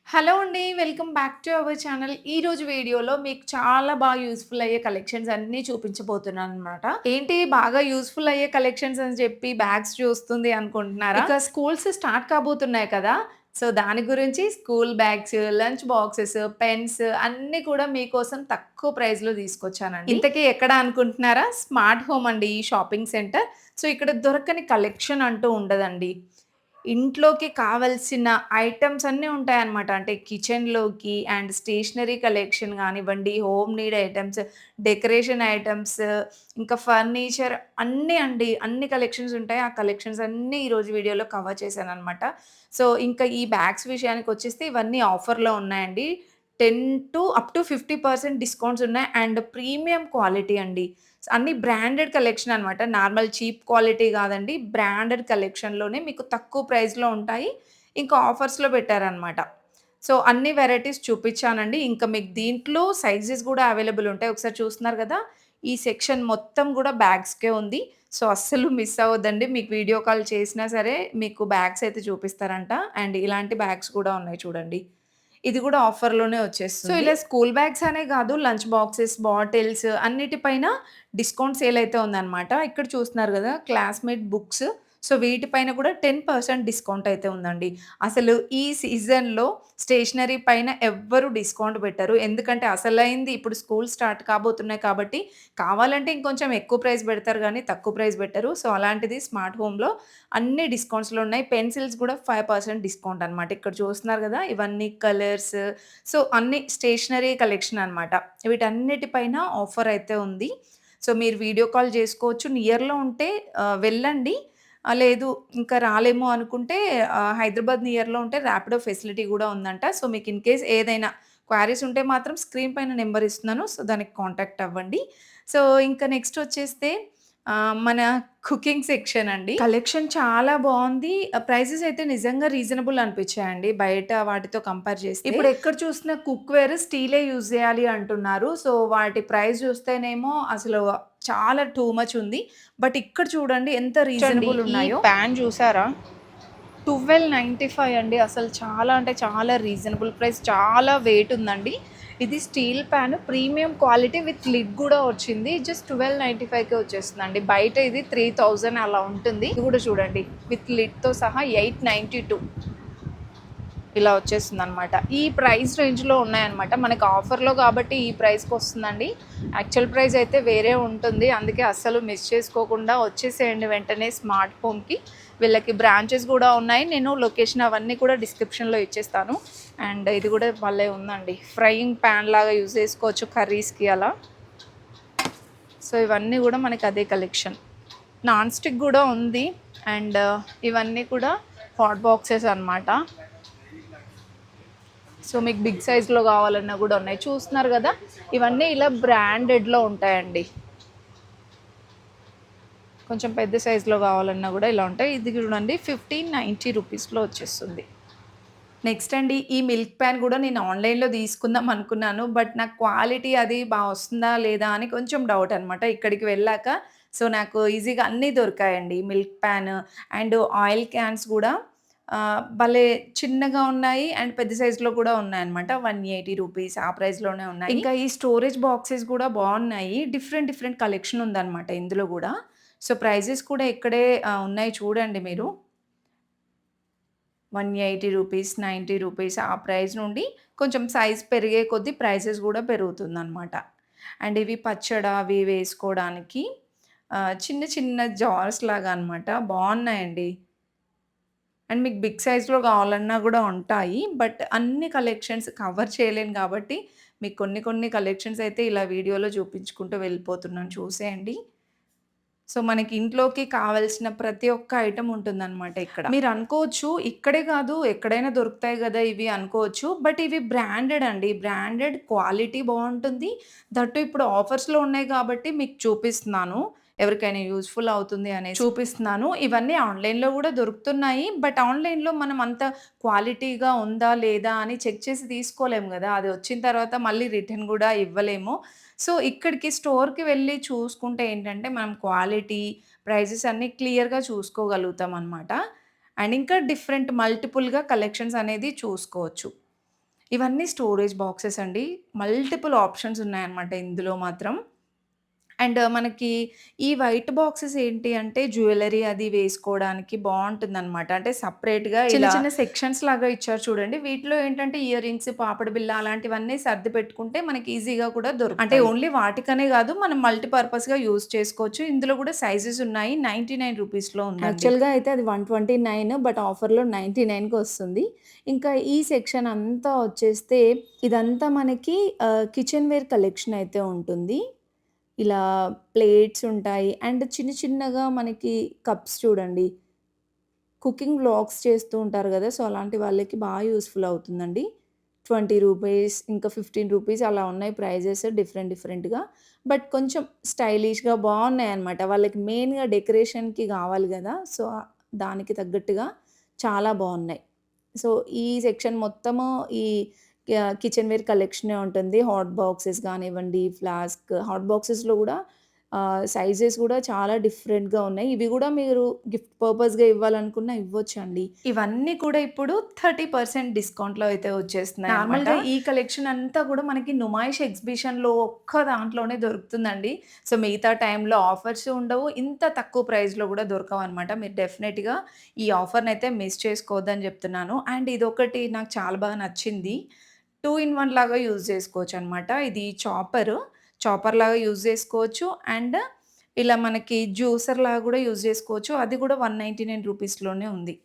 Hello అండి. Welcome back to our channel. ఈరోజు వీడియోలో మీకు చాలా బాగా యూజ్‌ఫుల్ అయ్యే కలెక్షన్స్ అన్నీ చూపించబోతున్నాననమాట. ఏంటి బాగా యూజ్‌ఫుల్ అయ్యే కలెక్షన్స్ అని చెప్పి బ్యాగ్స్ చూస్తుంది అనుకుంటున్నారా? ఇక స్కూల్స్ స్టార్ట్ కాబోతున్నాయి కదా! సో, దాని గురించి school bags, lunch boxes, pens అన్నీ కూడా మీకోసం తక్కువ ప్రైస్‌లో తీసుకొచ్చానండి. ఇంతకీ ఎక్కడ అనుకుంటున్నారా? స్మార్ట్ హోమ్ అండి ఈ షాపింగ్ సెంటర్. సో, ఇక్కడ దొరకని కలెక్షన్ అంటూ ఉండదండి. ఇంట్లోకి కావాల్సిన ఐటెమ్స్ అన్నీ ఉంటాయన్నమాట. అంటే కిచెన్‌లోకి అండ్ స్టేషనరీ కలెక్షన్ గానివ్వండి, home need items, decoration items, ఇంకా ఫర్నిచర్ అన్నీ అండి. అన్ని కలెక్షన్స్ ఉంటాయి. ఆ కలెక్షన్స్ అన్నీ ఈరోజు వీడియోలో కవర్ చేశాననమాట. సో, ఇంకా ఈ బ్యాగ్స్ విషయానికొచ్చేస్తే ఇవన్నీ ఆఫర్‌లో ఉన్నాయండి. 10 టు అప్ టు 50% డిస్కౌంట్స్ ఉన్నాయి. అండ్ ప్రీమియం క్వాలిటీ అండి. అన్నీ బ్రాండెడ్ కలెక్షన్ అనమాట. నార్మల్ చీప్ క్వాలిటీ గాదండి. బ్రాండెడ్ కలెక్షన్‌లోనే మీకు తక్కువ ప్రైస్‌లో ఉంటాయి. ఇంకా ఆఫర్స్‌లో పెట్టారనమాట. సో, అన్ని వెరైటీస్ చూపిచ్చానండి. ఇంకా మీకు దీంట్లో సైజెస్ గూడా అవైలబుల్ ఉంటాయి. ఒకసారి చూస్తున్నారు గదా! ఈ సెక్షన్ మొత్తం గూడా బ్యాగ్స్‌కే ఉంది. సో, అస్సలు మిస్ అవ్వద్దండి. మీకు వీడియో కాల్ చేసినా సరే మీకు బ్యాగ్స్ అయితే చూపిస్తారంట. అండ్ ఇలాంటి బ్యాగ్స్ కూడా ఉన్నాయి చూడండి. ఇది గూడా ఆఫర్‌లోనే వచ్చేస్తుంది. సో, ఇలా స్కూల్ బ్యాగ్స్ అనే గాదు లంచ్ బాక్సెస్, బాటిల్స్ అన్నిటిపైన డిస్కౌంట్ సేల్ అయితే ఉందన్నమాట. ఇక్కడ చూస్తున్నారు గదా! Classmate books. సో, వీటిపైన కూడా 10% డిస్కౌంట్ అయితే ఉందండి. అసలు ఈ సీజన్‌లో స్టేషనరీ పైన ఎవ్వరు డిస్కౌంట్ పెట్టరు. ఎందుకంటే అసలైంది ఇప్పుడు స్కూల్ స్టార్ట్ కాబోతున్నాయి కాబట్టి, కావాలంటే ఇంకొంచెం ఎక్కువ ప్రైస్ పెడతారు గానీ, తక్కువ ప్రైస్ పెట్టరు. సో, అలాంటిది స్మార్ట్ హోమ్‌లో అన్ని డిస్కౌంట్స్‌లో ఉన్నాయి. పెన్సిల్స్ గూడా 5% డిస్కౌంట్ అనమాట. ఇక్కడ చూస్తున్నారు గదా! ఇవన్నీ కలర్స్. సో, అన్ని స్టేషనరీ కలెక్షన్ అనమాట. వీటన్నిటిపైన ఆఫర్ అయితే ఉంది. సో, మీరు వీడియో కాల్ జేసుకోవచ్చు. నియర్‌లో ఉంటే వెళ్ళండి. లేదు ఇంకా రాలేము అనుకుంటే హైదరాబాద్ నియర్‌లో ఉంటే ర్యాపిడో ఫెసిలిటీ గూడా ఉందంట. సో, మీకు ఇన్ కేస్ ఏదైనా క్వైరీస్ ఉంటే మాత్రం స్క్రీన్ పైన నంబర్ ఇస్తున్నాను. సో, దానికి కాంటాక్ట్ అవ్వండి. సో, ఇంకా నెక్స్ట్ వచ్చేస్తే మన కుకింగ్ సెక్షన్ అండి. కలెక్షన్ చాలా బావుంది. ప్రైజెస్ అయితే నిజంగా రీజనబుల్ అనిపిచ్చాయండి. బయట వాటితో కంపేర్ చేస్తే. ఇప్పుడు ఎక్కడ చూసినా కుక్‌వేర్ స్టీలే యూజ్ చేయాలి అంటున్నారు. సో, వాటి ప్రైస్ చూస్తేనేమో అసలు చాలా టూ మచ్ ఉంది. బట్ ఇక్కడ చూడండి ఎంత రీజనబుల్ ఈ ఉన్నాయో. ప్యాన్ చూసారా? 1295 అండి. అసలు చాలా అంటే చాలా రీజనబుల్ ప్రైస్. చాలా వెయిట్ ఉందండి. ఇది steel pan premium quality with lid గూడా వచ్చింది. జస్ట్ 1295కే వచ్చేస్తుందండి. బయట ఇది 3000 అలా ఉంటుంది. ఇది గూడా చూడండి విత్ లిడ్‌తో సహా 892 ఇలా వచ్చేస్తుందనమాట. ఈ ప్రైస్ రేంజ్‌లో ఉన్నాయన్నమాట. మనకి ఆఫర్‌లో కాబట్టి ఈ ప్రైస్‌కొస్తుందండి. యాక్చువల్ ప్రైస్ అయితే వేరే ఉంటుంది. అందుకే అస్సలు మిస్ చేసుకోకుండా వచ్చేసేయండి వెంటనే స్మార్ట్ హోమ్‌కి. వీళ్ళకి బ్రాంచెస్ గూడా ఉన్నాయి. నేను లొకేషన్ అవన్నీ కూడా డిస్క్రిప్షన్‌లో ఇచ్చేస్తాను. అండ్ ఇది గూడా భలే ఉందండి. ఫ్రైయింగ్ పాన్ లాగా యూజ్ చేసుకోవచ్చు కర్రీస్‌కి అలా. సో, ఇవన్నీ గూడా మనకి అదే కలెక్షన్. నాన్ స్టిక్ గూడా ఉంది. అండ్ ఇవన్నీ కూడా హాట్ బాక్సెస్ అనమాట. సో, మీకు బిగ్ సైజ్‌లో కావాలన్నా కూడా ఉన్నాయి. చూస్తున్నారు గదా! ఇవన్నీ ఇలా బ్రాండెడ్‌లో ఉంటాయండి. కొంచెం పెద్ద సైజ్‌లో కావాలన్నా కూడా ఇలా ఉంటాయి. ఇది చూడండి 1590 రూపీస్‌లో వచ్చేస్తుంది. నెక్స్ట్ అండి ఈ మిల్క్ ప్యాన్ గూడా నేను ఆన్‌లైన్‌లో తీసుకుందాం అనుకున్నాను. బట్ నాకు క్వాలిటీ అది వస్తుందా లేదా అని కొంచెం డౌట్ అనమాట. ఇక్కడికి వెళ్ళాక సో, నాకు ఈజీగా అన్నీ దొరికాయండి. Milk pan and oil cans గూడా భలే చిన్నగా ఉన్నాయి. అండ్ పెద్ద సైజ్‌లో కూడా ఉన్నాయన్నమాట. 180 రూపీస్ ఆ ప్రైస్‌లోనే ఉన్నాయి. ఇంకా ఈ స్టోరేజ్ బాక్సెస్ గూడా బావున్నాయి. డిఫరెంట్ డిఫరెంట్ కలెక్షన్ ఉందన్నమాట ఇందులో గూడా. సో, ప్రైజెస్ కూడా ఇక్కడే ఉన్నాయి చూడండి మీరు. 180 రూపీస్, 90 రూపీస్ ఆ ప్రైస్ నుండి కొంచెం సైజ్ పెరిగే కొద్దీ ప్రైసెస్ గూడా పెరుగుతుందనమాట. అండ్ ఇవి పచ్చడి అవి వేసుకోవడానికి చిన్న చిన్న జార్స్ లాగా అనమాట. బావున్నాయండి. అండ్ మీకు బిగ్ సైజ్‌లో కావాలన్నా గూడా ఉంటాయి. బట్ అన్ని కలెక్షన్స్ కవర్ చేయలేను గాబట్టి, మీకు కొన్ని కొన్ని కలెక్షన్స్ అయితే ఇలా వీడియోలో చూపించుకుంటూ వెళ్ళిపోతున్నాను చూసేయండి. సో, మనకి ఇంట్లోకి కావాల్సిన ప్రతి ఒక్క ఐటెమ్ ఉంటుందనమాట ఇక్కడ. మీరనుకోవచ్చు ఇక్కడే కాదు ఎక్కడైనా దొరుకుతాయి గదా! ఇవి అనుకోవచ్చు. బట్ ఇవి బ్రాండెడ్ అండి. బ్రాండెడ్ క్వాలిటీ బావుంటుంది. దట్టు ఇప్పుడు ఆఫర్స్‌లో ఉన్నాయి కాబట్టి మీకు చూపిస్తున్నాను. ఎవరికైనా యూజ్‌ఫుల్ అవుతుంది అనేసి చూపిస్తున్నాను. ఇవన్నీ ఆన్‌లైన్‌లో గూడా దొరుకుతున్నాయి. బట్ ఆన్‌లైన్‌లో మనం అంత క్వాలిటీగా ఉందా? లేదా? అని చెక్ చేసి తీసుకోలేము గదా! అది వచ్చిన తర్వాత మళ్ళీ రిటర్న్ గూడా ఇవ్వలేము. సో, ఇక్కడికి స్టోర్‌కి వెళ్లి చూసుకుంటే ఏంటంటే, మనం క్వాలిటీ, ప్రైజెస్ అన్నీ క్లియర్‌గా చూసుకోగలుగుతామనమాట. అండ్ ఇంకా డిఫరెంట్ మల్టిపుల్‌గా కలెక్షన్స్ అనేది చూసుకోవచ్చు. ఇవన్నీ స్టోరేజ్ బాక్సెస్ అండి. మల్టిపుల్ ఆప్షన్స్ ఉన్నాయన్నమాట ఇందులో మాత్రం. అండ్ మనకి ఈ వైట్ బాక్సెస్ ఏంటి అంటే జ్యువెల్లరీ అది వేసుకోవడానికి బావుంటుందనమాట. అంటే సెపరేట్‌గా చిన్న ఇలా చిన్న సెక్షన్స్ లాగా ఇచ్చారు చూడండి. వీటిలో ఏంటంటే ఇయర్ రింగ్స్, పాపిడి బిళ్ళ అలాంటివన్నీ సర్ది పెట్టుకుంటే మనకి ఈజీగా కూడా అంటే దొరుకుతాయి. ఓన్లీ వాటికనే గాదు మనం మల్టీపర్పస్‌గా యూజ్ చేసుకోవచ్చు. ఇందులో కూడా సైజెస్ ఉన్నాయి. 99 రూపీస్‌లో ఉందండి. యాక్చువల్‌గా అయితే అది 129 బట్ ఆఫర్‌లో 99కి వస్తుంది. ఇంకా ఈ సెక్షన్ అంతా వచ్చేస్తే ఇదంతా మనకి కిచెన్ వేర్ కలెక్షన్ అయితే ఉంటుంది. ఇలా ప్లేట్స్ ఉంటాయి. అండ్ చిన్న చిన్నగా మనకి కప్స్ చూడండి. కుకింగ్ వ్లాగ్స్ చేస్తూ ఉంటారు గదా! సో, అలాంటి వాళ్ళకి యూజ్‌ఫుల్ అవుతుందండి. రూ. 20 ఇంకా రూ. 15 అలా ఉన్నాయి ప్రైజెస్ డిఫరెంట్ డిఫరెంట్‌గా. బట్ కొంచెం స్టైలిష్‌గా బావున్నాయన్నమాట. వాళ్ళకి మెయిన్‌గా డెకరేషన్‌కి గావాలి గదా! సో, దానికి తగ్గట్టుగా చాలా బావున్నాయి. సో, ఈ సెక్షన్ మొత్తము ఈ కిచెన్ వేర్ కలెక్షనే ఉంటుంది. హాట్ బాక్సెస్ గానివ్వండి, ఫ్లాస్క్ హాట్ బాక్సెస్‌లో గూడా సైజెస్ గూడా చాలా డిఫరెంట్‌గా ఉన్నాయి. ఇవి గూడా మీరు గిఫ్ట్ పర్పస్‌గా ఇవ్వాలనుకున్నా ఇవ్వొచ్చండి. ఇవన్నీ కూడా ఇప్పుడు 30% డిస్కౌంట్‌లో అయితే వచ్చేస్తున్నాయన్నమాట. నార్మల్‌గా ఈ కలెక్షన్ అంతా కూడా మనకి నుమాయిష్ ఎగ్జిబిషన్‌లో ఒక్క దాంట్లోనే దొరుకుతుందండి. సో, మిగతా టైంలో ఆఫర్స్ ఉండవు. ఇంత తక్కువ ప్రైస్‌లో కూడా దొరకవన్నమాట. మీరు డెఫినెట్‌గా ఈ ఆఫర్‌నైతే మిస్ చేసుకోవద్దని చెప్తున్నాను. అండ్ ఇదొకటి నాకు చాలా బాగా నచ్చింది. 2 ఇన్ 1 లాగా యూజ్ చేసుకోవచ్చనమాట. ఇది చాపర్‌లాగా యూజ్ చేసుకోవచ్చు. అండ్ ఇలా మనకి జ్యూసర్‌లాగా కూడా యూజ్ చేసుకోవచ్చు. అది కూడా 199 రూపీస్‌లోనే ఉంది.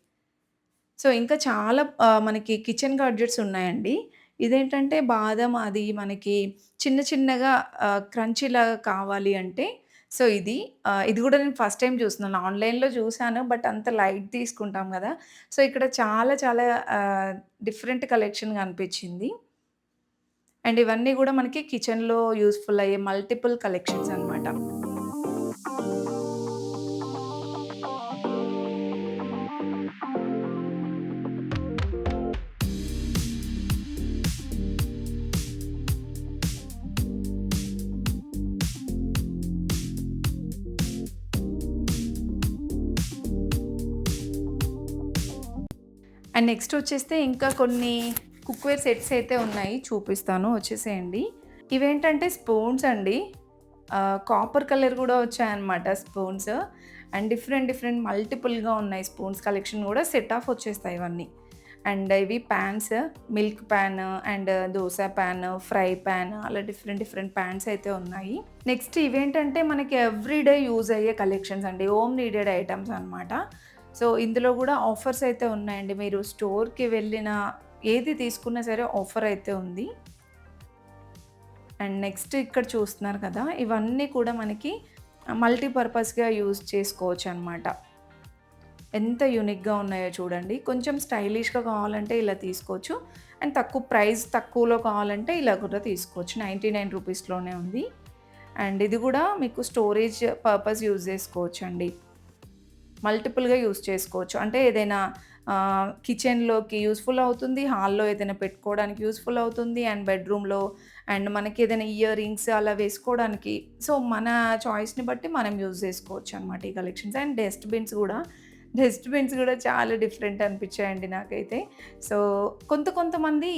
సో, ఇంకా చాలా మనకి కిచెన్ గాడ్జెట్స్ ఉన్నాయండి. ఇదేంటంటే బాదం అది మనకి చిన్న చిన్నగా క్రంచీలాగా కావాలి అంటే సో, ఇది గూడా నేను ఫస్ట్ టైమ్ చూస్తున్నాను. ఆన్‌లైన్‌లో చూసాను. బట్ అంత లైట్ తీసుకుంటాం గదా! సో, ఇక్కడ చాలా చాలా డిఫరెంట్ కలెక్షన్‌గా అనిపిచ్చింది. అండ్ ఇవన్నీ గూడా మనకి కిచెన్‌లో యూజ్‌ఫుల్ అయ్యే మల్టిపుల్ కలెక్షన్స్ అన్నమాట. అండ్ నెక్స్ట్ వచ్చేస్తే ఇంకా కొన్ని కుక్‌వేర్ సెట్స్ అయితే ఉన్నాయి. చూపిస్తాను వచ్చేసేయండి. ఇవేంటంటే స్పూన్స్ అండి. కాపర్ కలర్ గూడా వచ్చాయన్నమాట స్పూన్స్. అండ్ డిఫరెంట్ డిఫరెంట్ మల్టిపుల్‌గా ఉన్నాయి స్పూన్స్ కలెక్షన్ గూడా సెట్ ఆఫ్ వచ్చేస్తాయి ఇవన్నీ. అండ్ ఇవి pans, milk pan and dosa pan, fry pan అలా డిఫరెంట్ డిఫరెంట్ పాన్స్ అయితే ఉన్నాయి. నెక్స్ట్ ఇవేంటంటే మనకి ఎవ్రీడే యూజ్ అయ్యే కలెక్షన్స్ అండి. హోమ్ నీడెడ్ ఐటెమ్స్ అన్నమాట. సో, ఇందులో గూడా ఆఫర్స్ అయితే ఉన్నాయండి. మీరు స్టోర్‌కి వెళ్ళిన ఏది తీసుకున్నా సరే ఆఫర్ అయితే ఉంది. అండ్ నెక్స్ట్ ఇక్కడ చూస్తున్నారు కదా! ఇవన్నీ కూడా మనకి మల్టీపర్పస్‌గా యూజ్ చేసుకోవచ్చనమాట. ఎంత యూనిక్‌గా ఉన్నాయో చూడండి. కొంచెం స్టైలిష్‌గా కావాలంటే ఇలా తీసుకోవచ్చు. అండ్ తక్కువలో కావాలంటే ఇలా కూడా తీసుకోవచ్చు. 99 రూపీస్‌లోనే ఉంది. అండ్ ఇది గూడా మీకు స్టోరేజ్ పర్పస్ యూజ్ చేసుకోవచ్చండి. మల్టిపుల్‌గా యూజ్ చేసుకోవచ్చు. అంటే ఏదైనా కిచెన్‌లోకి యూజ్‌ఫుల్ అవుతుంది. హాల్‌లో ఏదైనా పెట్టుకోవడానికి యూజ్‌ఫుల్ అవుతుంది. అండ్ బెడ్‌రూమ్‌లో అండ్ మనకేదైనా ఇయర్ రింగ్స్ అలా వేసుకోవడానికి సో, మన చాయిస్‌ని బట్టి మనం యూజ్ చేసుకోవచ్చనమాట ఈ కలెక్షన్స్. అండ్ డస్ట్ బిన్స్ గూడా చాలా డిఫరెంట్ అనిపిచ్చాయండి నాకైతే. సో, కొంతమంది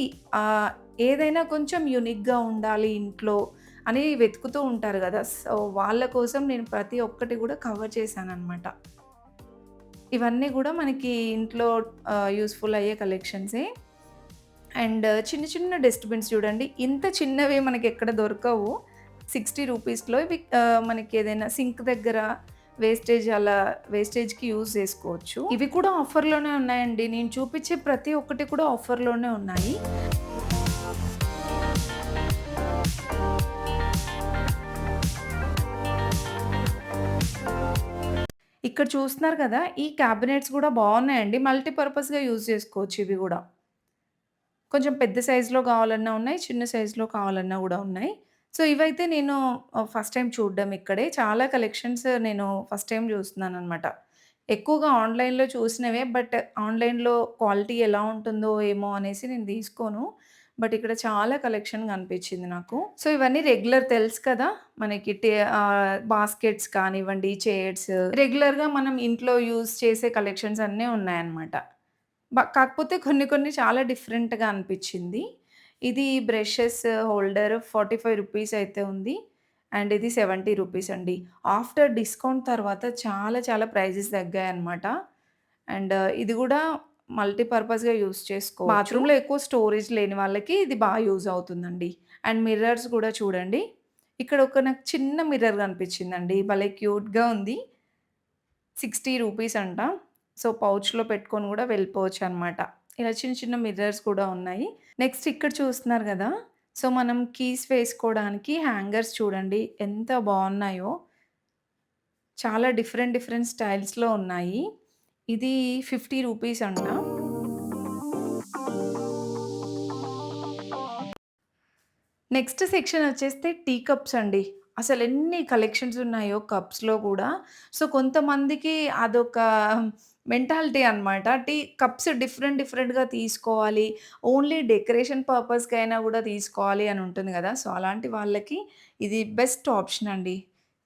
ఏదైనా కొంచెం యూనిక్‌గా ఉండాలి ఇంట్లో అని వెతుకుతూ ఉంటారు గదా! సో, వాళ్ళ కోసం నేను ప్రతి ఒక్కటి గూడా కవర్ చేశాననమాట. ఇవన్నీ గూడా మనకి ఇంట్లో యూజ్‌ఫుల్ అయ్యే కలెక్షన్సే. అండ్ చిన్న చిన్న డస్ట్‌బిన్స్ చూడండి. ఇంత చిన్నవి మనకెక్కడ దొరకవు. 60 రూపీస్‌లో ఇవి మనకేదైనా సింక్ దగ్గర వేస్టేజ్‌కి యూజ్ చేసుకోవచ్చు. ఇవి కూడా ఆఫర్‌లోనే ఉన్నాయండి. నేను చూపించే ప్రతి ఒక్కటి కూడా ఆఫర్‌లోనే ఉన్నాయి. ఇక్కడ చూస్తున్నారు కదా! ఈ క్యాబినెట్స్ గూడా బావున్నాయండి. మల్టీపర్పస్‌గా యూజ్ చేసుకోవచ్చు ఇవి గూడా. కొంచెం పెద్ద సైజ్‌లో కావాలన్నా ఉన్నాయి. చిన్న సైజ్‌లో కావాలన్నా గూడా ఉన్నాయి. సో, ఇవైతే నేను ఫస్ట్ టైమ్ చూడడం ఇక్కడే. చాలా కలెక్షన్స్ నేను ఫస్ట్ టైమ్ చూస్తున్నాననమాట. ఎక్కువగా ఆన్‌లైన్‌లో చూసినవే. బట్ ఆన్‌లైన్‌లో క్వాలిటీ ఎలా ఉంటుందో ఏమో అనేసి నేను తీసుకోను. బట్ ఇక్కడ చాలా కలెక్షన్ కనిపించింది నాకు. సో, ఇవన్నీ రెగ్యులర్ తెలుసు కదా! మనకి బాస్కెట్స్ కానివ్వండి, చైర్స్ రెగ్యులర్‌గా మనం ఇంట్లో యూజ్ చేసే కలెక్షన్స్ అన్నీ ఉన్నాయన్నమాట. కాకపోతే కొన్ని కొన్ని చాలా డిఫరెంట్‌గా అనిపిచ్చింది. ఇది బ్రషెస్ హోల్డర్ 45 రూపీస్ అయితే ఉంది. అండ్ ఇది 70 రూపీస్ అండి. ఆఫ్టర్ డిస్కౌంట్ తర్వాత చాలా చాలా ప్రైజెస్ తగ్గాయన్నమాట. అండ్ ఇది గూడా మల్టీపర్పస్‌గా యూజ్ చేసుకోవచ్చు. బాత్రూమ్‌లో ఎక్కువ స్టోరేజ్ లేని వాళ్ళకి ఇది యూజ్ అవుతుందండి. అండ్ మిర్రర్స్ గూడా చూడండి. ఇక్కడ నాకు చిన్న మిర్రర్ కనిపించిందండి. భలే క్యూట్‌గా ఉంది. 60 రూపీస్ అంట. సో, పౌచ్‌లో పెట్టుకొని గూడా వెళ్ళిపోవచ్చనమాట. ఇలా చిన్న చిన్న మిర్రర్స్ కూడా ఉన్నాయి. నెక్స్ట్ ఇక్కడ చూస్తున్నారు గదా! సో, మనం కీస్ వేసుకోవడానికి హ్యాంగర్స్ చూడండి ఎంత బావున్నాయో. చాలా డిఫరెంట్ డిఫరెంట్ స్టైల్స్‌లో ఉన్నాయి. ఇది 50 రూపీస్ అంట. నెక్స్ట్ సెక్షన్ వచ్చేస్తే టీ కప్స్ అండి. అసలెన్ని కలెక్షన్స్ ఉన్నాయో కప్స్‌లో గూడా. సో, కొంతమందికి అదొక మెంటాలిటీ అనమాట. టీ కప్స్ డిఫరెంట్ డిఫరెంట్‌గా తీసుకోవాలి. ఓన్లీ డెకరేషన్ పర్పస్‌కైనా గూడా తీసుకోవాలి అని ఉంటుంది గదా! సో, అలాంటి వాళ్ళకి ఇది బెస్ట్ ఆప్షన్ అండి.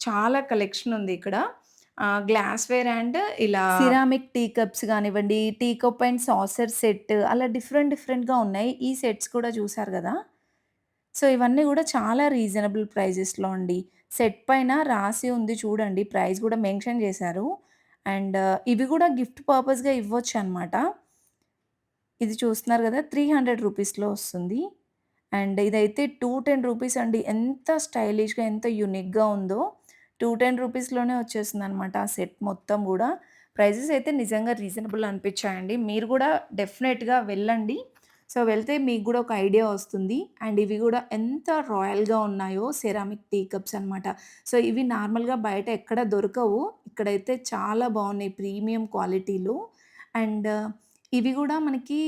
చాలా కలెక్షన్ ఉంది ఇక్కడ. గ్లాస్‌వేర్ అండ్ ఇలా సిరామిక్ టీ కప్స్ గానివ్వండి, tea cup and saucer set అలా డిఫరెంట్ డిఫరెంట్‌గా ఉన్నాయి. ఈ సెట్స్ కూడా చూసారు గదా! సో, ఇవన్నీ గూడా చాలా రీజనబుల్ ప్రైజెస్‌లో అండి. సెట్ పైన రాసి ఉంది చూడండి. ప్రైస్ గూడా మెన్షన్ చేశారు. అండ్ ఇవి గూడా గిఫ్ట్ పర్పస్‌గా ఇవ్వొచ్చనమాట. ఇది చూస్తున్నారు గదా! 300 రూపీస్‌లో వస్తుంది. అండ్ ఇదైతే 210 రూపీస్ అండి. ఎంత స్టైలిష్‌గా, ఎంత యూనిక్‌గా ఉందో. 210 రూపీస్‌లోనే వచ్చేస్తుందనమాట ఆ సెట్ మొత్తం గూడా. ప్రైజెస్ అయితే నిజంగా రీజనబుల్ అనిపిచ్చాయండి. మీరు గూడా డెఫినెట్‌గా వెళ్ళండి. సో, వెళ్తే మీకు గూడా ఒక ఐడియా వస్తుంది. అండ్ ఇవి గూడా ఎంత రాయల్‌గా ఉన్నాయో సెరామిక్ టీ కప్స్ అనమాట. సో, ఇవి నార్మల్‌గా బయట ఎక్కడ దొరకవు. ఇక్కడైతే చాలా బావున్నాయి ప్రీమియం క్వాలిటీలో. అండ్ ఇవి గూడా మనకి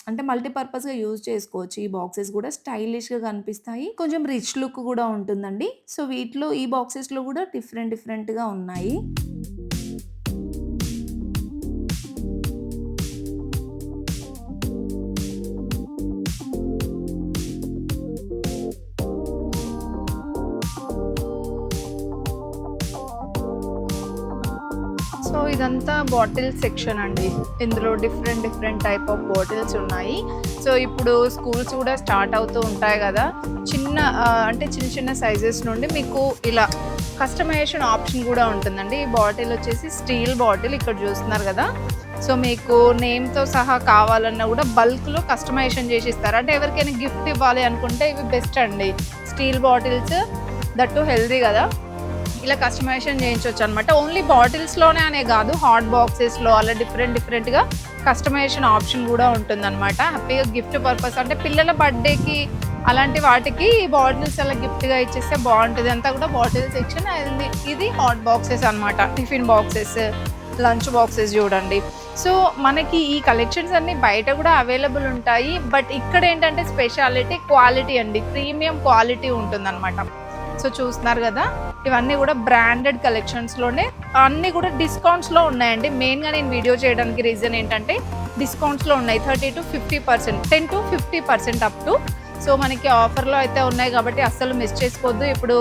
అంటే మల్టీపర్పస్‌గా యూజ్ చేసుకోవచ్చు. ఈ బాక్సెస్ గూడా స్టైలిష్‌గా కనిపిస్తాయి. కొంచెం రిచ్ లుక్ గూడా ఉంటుందండి. సో, వీటిలో ఈ బాక్సెస్‌లో గూడా డిఫరెంట్ డిఫరెంట్‌గా ఉన్నాయి. సో, ఇదంతా బాటిల్ సెక్షన్ అండి. ఇందులో different different type of bottles ఉన్నాయి. సో, ఇప్పుడు స్కూల్స్ కూడా స్టార్ట్ అవుతూ ఉంటాయి గదా! అంటే చిన్న చిన్న సైజెస్ నుండి మీకు ఇలా కస్టమైజేషన్ ఆప్షన్ గూడా ఉంటుందండి. ఈ బాటిల్ వచ్చేసి స్టీల్ బాటిల్ ఇక్కడ చూస్తున్నారు గదా! సో, మీకు నేమ్‌తో సహా కావాలన్నా గూడా బల్క్‌లో కస్టమైజేషన్ చేసి ఇస్తారు. అంటే ఎవరికైనా గిఫ్ట్ ఇవ్వాలి అనుకుంటే ఇవి బెస్ట్ అండి. Steel bottles that two healthy గదా! ఇలా కస్టమైజేషన్ చేయించొచ్చనమాట. ఓన్లీ బాటిల్స్‌లోనే అనే గాదు, హాట్ బాక్సెస్‌లో అలా డిఫరెంట్ డిఫరెంట్‌గా కస్టమైజేషన్ ఆప్షన్ గూడా ఉంటుందనమాట. హ్యాపీగా గిఫ్ట్ పర్పస్ అంటే పిల్లల బర్త్‌డేకి అలాంటి వాటికి ఈ బాటిల్స్ అలా గిఫ్ట్‌గా ఇచ్చేస్తే బావుంటది. అంతా కూడా బాటిల్ సెక్షన్. ఇది హాట్ బాక్సెస్ అనమాట. టిఫిన్ బాక్సెస్, లంచ్ బాక్సెస్ చూడండి. సో, మనకి ఈ కలెక్షన్స్ అన్నీ బయట గూడా అవైలబుల్ ఉంటాయి. బట్ ఇక్కడేంటంటే స్పెషాలిటీ క్వాలిటీ అండి. ప్రీమియం క్వాలిటీ ఉంటుందనమాట. సో, చూస్తున్నారు గదా! ఇవన్నీ గూడా బ్రాండెడ్ కలెక్షన్స్‌లోనే అన్నీ గూడా డిస్కౌంట్స్‌లో ఉన్నాయండి. మెయిన్‌గా నేను వీడియో చేయడానికి రీజన్ ఏంటంటే డిస్కౌంట్స్‌లో ఉన్నాయి. 30-50%, 10-50% అప్ టు. సో, మనకి ఆఫర్‌లో అయితే ఉన్నాయి కాబట్టి అస్సలు మిస్ చేసుకోవద్దు. ఇప్పుడు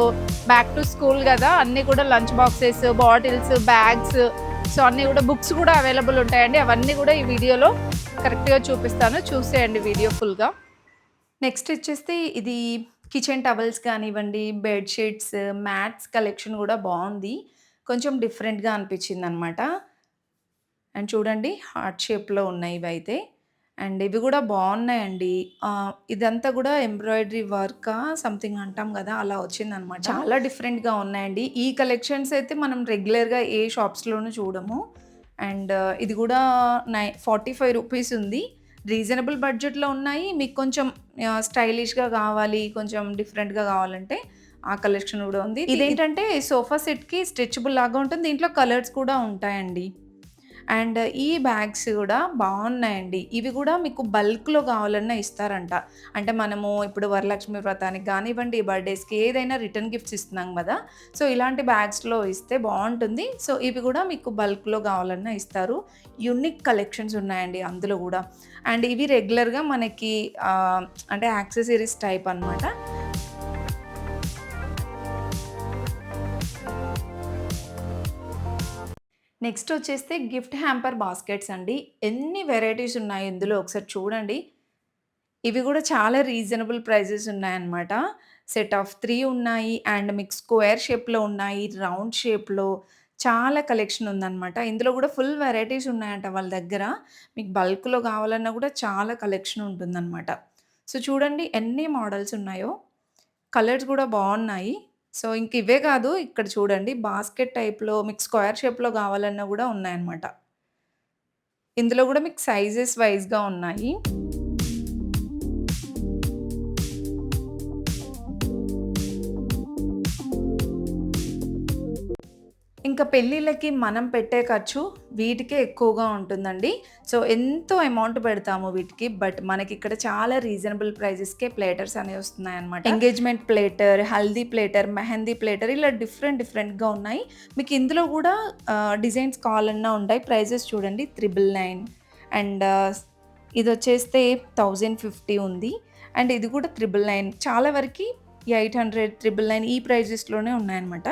బ్యాక్ టు స్కూల్ గదా! అన్నీ కూడా lunch boxes, bottles, bags, so, అన్నీ గూడా బుక్స్ గూడా అవైలబుల్ ఉంటాయండి. అవన్నీ గూడా ఈ వీడియోలో కరెక్ట్‌గా చూపిస్తాను. చూసేయండి వీడియో ఫుల్‌గా. నెక్స్ట్ వచ్చేసి ఇది కిచెన్ టవల్స్ కానివ్వండి, బెడ్ షీట్స్, మ్యాట్స్ కలెక్షన్ గూడా బావుంది. కొంచెం డిఫరెంట్‌గా అనిపించిందనమాట. అండ్ చూడండి హార్ట్ షేప్‌లో ఉన్నాయి ఇవైతే. అండ్ ఇవి గూడా బావున్నాయండి. ఇదంతా గూడా ఎంబ్రాయిడరీ వర్కా సంథింగ్ అంటాం గదా! అలా వచ్చిందనమాట. చాలా డిఫరెంట్‌గా ఉన్నాయండి. ఈ కలెక్షన్స్ అయితే మనం రెగ్యులర్‌గా ఏ షాప్స్‌లోనూ చూడము. అండ్ ఇది గూడా 45 రూపీస్ ఉంది. రీజనబుల్ బడ్జెట్‌లో ఉన్నాయి. మీకు కొంచెం స్టైలిష్‌గా గావాలి, కొంచెం డిఫరెంట్‌గా గావాలంటే ఆ కలెక్షన్ గూడా ఉంది. ఇదేంటంటే సోఫా సెట్‌కి స్ట్రెచబుల్ లాగా ఉంటుంది. దీంట్లో కలర్స్ కూడా ఉంటాయండి. అండ్ ఈ బ్యాగ్స్ గూడా బావున్నాయండి. ఇవి గూడా మీకు బల్క్‌లో గావాలన్నా ఇస్తారంట. అంటే మనము ఇప్పుడు వరలక్ష్మి వ్రతానికి గానివ్వండి, బర్త్‌డేస్‌కి ఏదైనా రిటర్న్ గిఫ్ట్స్ ఇస్తున్నాం గదా! సో, ఇలాంటి బ్యాగ్స్‌లో ఇస్తే బావుంటుంది. సో, ఇవి గూడా మీకు బల్క్‌లో గావాలన్నా ఇస్తారు. యూనిక్ కలెక్షన్స్ ఉన్నాయండి అందులో గూడా. అండ్ ఇవి రెగ్యులర్‌గా మనకి అంటే యాక్సెసరీస్ టైప్ అనమాట. నెక్స్ట్ వచ్చేస్తే గిఫ్ట్ హ్యాంపర్ బాస్కెట్స్ అండి. ఎన్ని వెరైటీస్ ఉన్నాయి ఇందులో ఒకసారి చూడండి. ఇవి గూడా చాలా రీజనబుల్ ప్రైజెస్ ఉన్నాయన్నమాట. సెట్ ఆఫ్ 3 ఉన్నాయి. అండ్ మీకు స్క్వేర్ షేప్‌లో ఉన్నాయి. రౌండ్ షేప్‌లో చాలా కలెక్షన్ ఉందన్నమాట. ఇందులో గూడా ఫుల్ వెరైటీస్ ఉన్నాయంట వాళ్ళ దగ్గర. మీకు బల్క్‌లో కావాలన్నా గూడా చాలా కలెక్షన్ ఉంటుందన్నమాట. సో, చూడండి ఎన్ని మోడల్స్ ఉన్నాయో. కలర్స్ గూడా బావున్నాయి. సో, ఇంక ఇవే కాదు ఇక్కడ చూడండి బాస్కెట్ టైప్‌లో మీకు స్క్వేర్ షేప్‌లో కావాలన్నా గూడా ఉన్నాయన్నమాట. ఇందులో గూడా మీకు సైజెస్ వైస్‌గా ఉన్నాయి. ఇంకా పెళ్ళిళ్ళకి మనం పెట్టే ఖర్చు వీటికే ఎక్కువగా ఉంటుందండి. సో, ఎంతో అమౌంట్ పెడతాము వీటికి. బట్ మనకిక్కడ చాలా రీజనబుల్ ప్రైజెస్‌కే ప్లేటర్స్ అనేవి వస్తున్నాయన్నమాట. ఎంగేజ్‌మెంట్ ప్లేటర్, హల్దీ ప్లేటర్, మెహందీ ప్లేటర్ ఇలా డిఫరెంట్‌గా ఉన్నాయి. మీకు ఇందులో గూడా డిజైన్స్ కావాలన్నా ఉంటాయి. ప్రైజెస్ చూడండి 999 అండ్ ఇదొచ్చేస్తే 1050 ఉంది. అండ్ ఇది కూడా 999 చాలా వరకి 800, 999 ఈ ప్రైజెస్‌లోనే ఉన్నాయన్నమాట.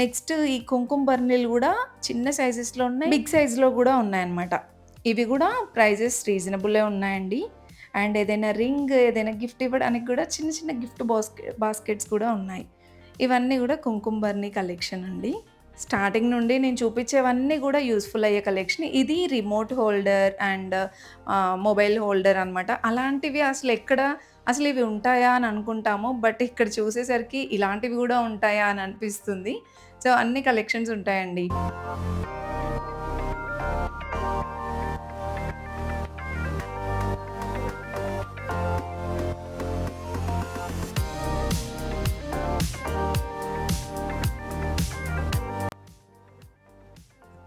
నెక్స్ట్ ఈ కుంకుమ బర్నీలు గూడా చిన్న సైజెస్‌లో ఉన్నాయి. బిగ్ సైజ్‌లో గూడా ఉన్నాయన్నమాట. ఇవి గూడా ప్రైజెస్ రీజనబులే ఉన్నాయండి. అండ్ ఏదైనా రింగ్, ఏదైనా గిఫ్ట్ ఇవ్వడానికి గూడా చిన్న గిఫ్ట్ బాస్కెట్స్ కూడా ఉన్నాయి. ఇవన్నీ గూడా కుంకుమ బర్నీ కలెక్షన్ అండి. స్టార్టింగ్ నుండి నేను చూపించేవన్నీ గూడా యూజ్‌ఫుల్ అయ్యే కలెక్షన్. ఇది remote holder and mobile holder అనమాట. అలాంటివి అసలు ఇవి ఉంటాయా అని అనుకుంటాము. బట్ ఇక్కడ చూసేసరికి ఇలాంటివి గూడా ఉంటాయా అని అనిపిస్తుంది. సో, అన్ని కలెక్షన్స్ ఉంటాయండి.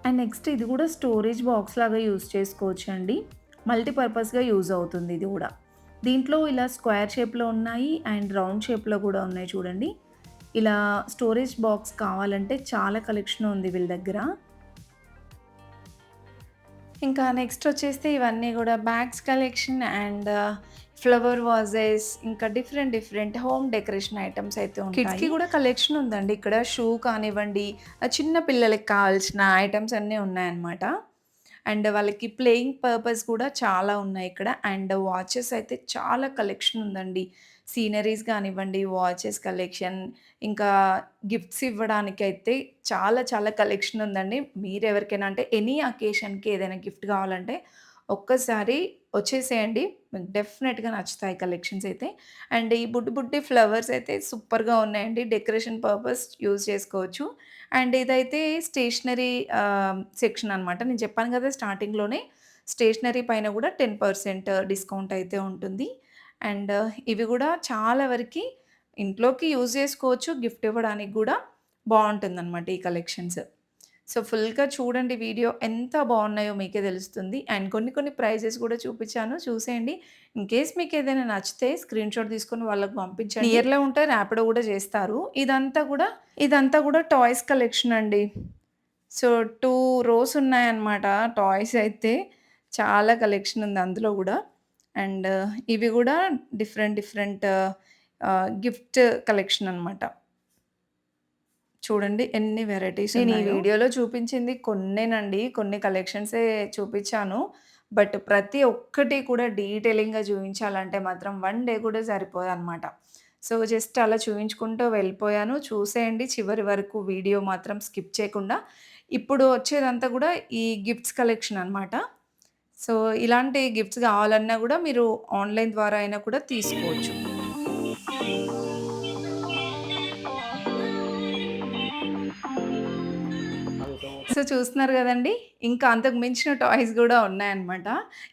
అండ్ నెక్స్ట్ ఇది గూడా స్టోరేజ్ బాక్స్ లాగా యూజ్ చేసుకోవచ్చండి. మల్టీపర్పస్‌గా యూజ్ అవుతుంది ఇది గూడా. దీంట్లో ఇలా స్క్వేర్ షేప్‌లో ఉన్నాయి అండ్ రౌండ్ షేప్‌లో గూడా ఉన్నాయి చూడండి. ఇలా స్టోరేజ్ బాక్స్ కావాలంటే చాలా కలెక్షన్ ఉంది వీళ్ళ దగ్గర. ఇంకా నెక్స్ట్ వచ్చేస్తే ఇవన్నీ గూడా bags collection and flower vases ఇంకా డిఫరెంట్ హోమ్ డెకరేషన్ ఐటెమ్స్ అయితే ఉంటాయి. కిడ్స్‌కి గూడా కలెక్షన్ ఉందండి ఇక్కడ. షూ కానివ్వండి, చిన్న పిల్లలకి కావాల్సిన ఐటెమ్స్ అన్నీ ఉన్నాయన్నమాట. అండ్ వాళ్ళకి ప్లేయింగ్ పర్పస్ కూడా చాలా ఉన్నాయి ఇక్కడ. అండ్ వాచెస్ అయితే చాలా కలెక్షన్ ఉందండి. సీనరీస్ గానివ్వండి, వాచెస్ కలెక్షన్, ఇంకా గిఫ్ట్స్ ఇవ్వడానికైతే చాలా కలెక్షన్ ఉందండి. మీరెవరికైనా అంటే ఎనీ అకేషన్‌కి ఏదైనా గిఫ్ట్ కావాలంటే ఒక్కసారి వచ్చేసేయండి. మీకు డెఫినెట్‌గా నచ్చుతాయి కలెక్షన్స్ అయితే. అండ్ ఈ బుడ్డి ఫ్లవర్స్ అయితే సూపర్‌గా ఉన్నాయండి. డెకరేషన్ పర్పస్ యూజ్ చేసుకోవచ్చు. అండ్ ఇదైతే స్టేషనరీ సెక్షన్ అనమాట. నేను చెప్పాను కదా స్టార్టింగ్‌లోనే స్టేషనరీ పైన కూడా 10% డిస్కౌంట్ అయితే ఉంటుంది. అండ్ ఇవి గూడా చాలా వరకి ఇంట్లోకి యూజ్ చేసుకోవచ్చు. గిఫ్ట్ ఇవ్వడానికి గూడా బావుంటుందనమాట ఈ కలెక్షన్స్. సో, ఫుల్‌గా చూడండి వీడియో ఎంత బావున్నాయో మీకే తెలుస్తుంది. అండ్ కొన్ని ప్రైజెస్ గూడా చూపిచ్చాను చూసేయండి. ఇన్‌కేస్ మీకేదైనా నచ్చితే స్క్రీన్‌షాట్ తీసుకొని వాళ్ళకి పంపించండి. నియర్‌లో ఉంటే ర్యాపిడో గూడా చేస్తారు. ఇదంతా గూడా టాయ్స్ కలెక్షన్ అండి. సో, 2 రోస్ ఉన్నాయన్నమాట టాయ్స్ అయితే. చాలా కలెక్షన్ ఉంది అందులో గూడా. అండ్ ఇవి గూడా డిఫరెంట్ గిఫ్ట్ కలెక్షన్ అనమాట. చూడండి ఎన్ని వెరైటీస్ నేను ఈ ఉన్నాయో. వీడియోలో చూపించింది కొన్నేనండి. కొన్ని కలెక్షన్సే చూపిచ్చాను. బట్ ప్రతి ఒక్కటి కూడా డీటెయిలింగ్‌గా చూయించాలంటే మాత్రం 1 డే కూడా సరిపోదనమాట. సో, జస్ట్ అలా చూయించుకుంటూ వెళ్ళిపోయాను. చూసేయండి చివరి వరకు వీడియో మాత్రం స్కిప్ చేయకుండా. ఇప్పుడు వచ్చేదంతా కూడా ఈ గిఫ్ట్స్ కలెక్షన్ అనమాట. సో, ఇలాంటి గిఫ్ట్స్ కావాలన్నా కూడా మీరు ఆన్‌లైన్ ద్వారా అయినా కూడా తీసుకోవచ్చు. సో, చూస్తున్నారు గదండీ! ఇంకా అంతకు మించిన టాయ్స్ గూడా ఉన్నాయన్నమాట.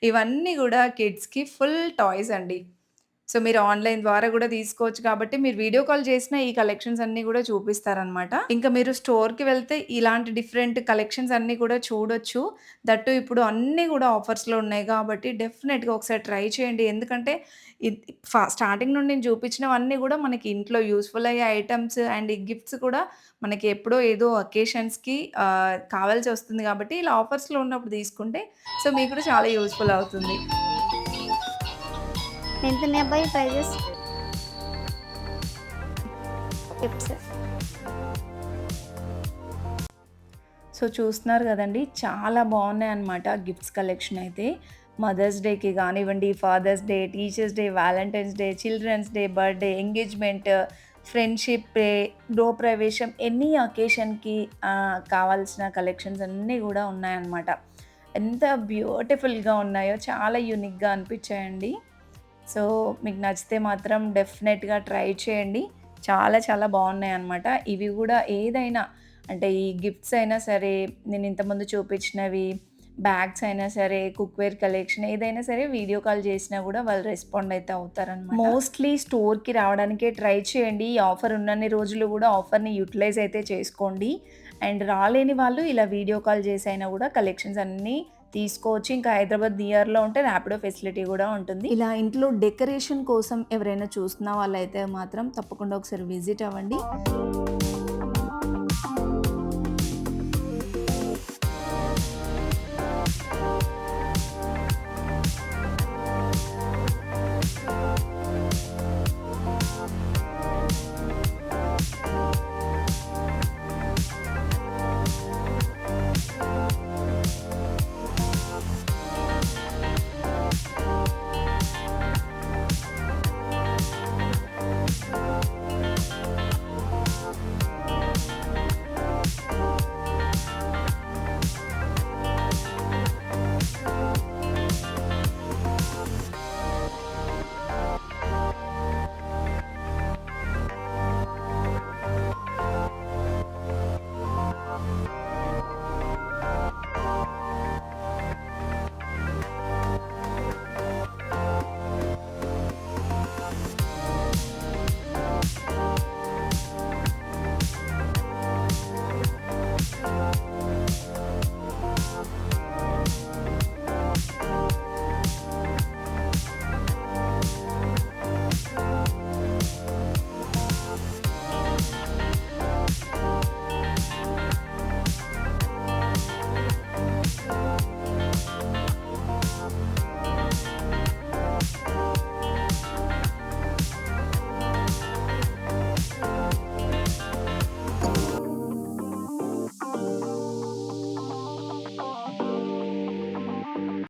ఇవన్నీ గూడా కిడ్స్‌కి ఫుల్ టాయ్స్ అండి. సో, మీరు ఆన్‌లైన్ ద్వారా గూడా తీసుకోవచ్చు కాబట్టి, మీరు వీడియో కాల్ చేసినా ఈ కలెక్షన్స్ అన్నీ గూడా చూపిస్తారనమాట. ఇంకా మీరు స్టోర్‌కి వెళ్తే ఇలాంటి డిఫరెంట్ కలెక్షన్స్ అన్నీ కూడా చూడొచ్చు. దట్ టూ ఇప్పుడు అన్నీ గూడా ఆఫర్స్‌లో ఉన్నాయి కాబట్టి, డెఫినెట్‌గా ఒకసారి ట్రై చేయండి. ఎందుకంటే, ఇద్ స్టార్టింగ్ నుండి నేను చూపించినవన్నీ గూడా మనకి ఇంట్లో యూజ్‌ఫుల్ అయ్యే ఐటెమ్స్ అండ్ ఈ గిఫ్ట్స్ కూడా మనకి ఎప్పుడో ఏదో అకేషన్స్‌కి కావాల్సొస్తుంది కాబట్టి, ఇలా ఆఫర్స్‌లో ఉన్నప్పుడు తీసుకుంటే, సో, మీకు కూడా చాలా యూజ్‌ఫుల్ అవుతుంది. ఎంతున్నాయి అబ్బాయి ప్రైజెస్? టిప్స్. సో, చూస్తున్నారు గదండీ! చాలా బావున్నాయన్నమాట గిఫ్ట్స్ కలెక్షన్ అయితే. మదర్స్ డేకి కానివ్వండి, father's day, teacher's day, Valentine's day, children's day, birthday, engagement, friendship day, గృహప్రవేశం ఎనీ అకేషన్‌కి కావాల్సిన కలెక్షన్స్ అన్నీ గూడా ఉన్నాయన్నమాట. ఎంత బ్యూటిఫుల్‌గా ఉన్నాయో చాలా యూనిక్‌గా అనిపించాయండి. సో, మీకు నచ్చితే మాత్రం డెఫినెట్‌గా ట్రై చేయండి. చాలా చాలా బాగున్నాయన్నమాట. ఇవి గూడా ఏదైనా అంటే ఈ గిఫ్ట్స్ అయినా సరే, నేను ఇంతకుముందు చూపించినవి బ్యాగ్స్ అయినా సరే, కుక్‌వేర్ కలెక్షన్ ఏదైనా సరే వీడియో కాల్ చేసినా గూడా వాళ్ళు రెస్పాండ్ అయితే అవుతారనమాట. మోస్ట్‌లీ స్టోర్‌కి రావడానికే ట్రై చేయండి. ఈ ఆఫర్ ఉన్నన్ని రోజులు గూడా ఆఫర్‌ని యుటిలైజ్ అయితే చేసుకోండి. అండ్ రాలేని వాళ్ళు ఇలా వీడియో కాల్ చేసి అయినా గూడా కలెక్షన్స్ అన్నీ తీసుకోవచ్చు. ఇంకా హైదరాబాద్ నియర్‌లో ఉంటే ర్యాపిడో ఫెసిలిటీ గూడా ఉంటుంది. ఇలా ఇంట్లో డెకరేషన్ కోసం ఎవరైనా చూస్తున్న వాళ్ళైతే మాత్రం తప్పకుండా ఒకసారి విజిట్ అవ్వండి.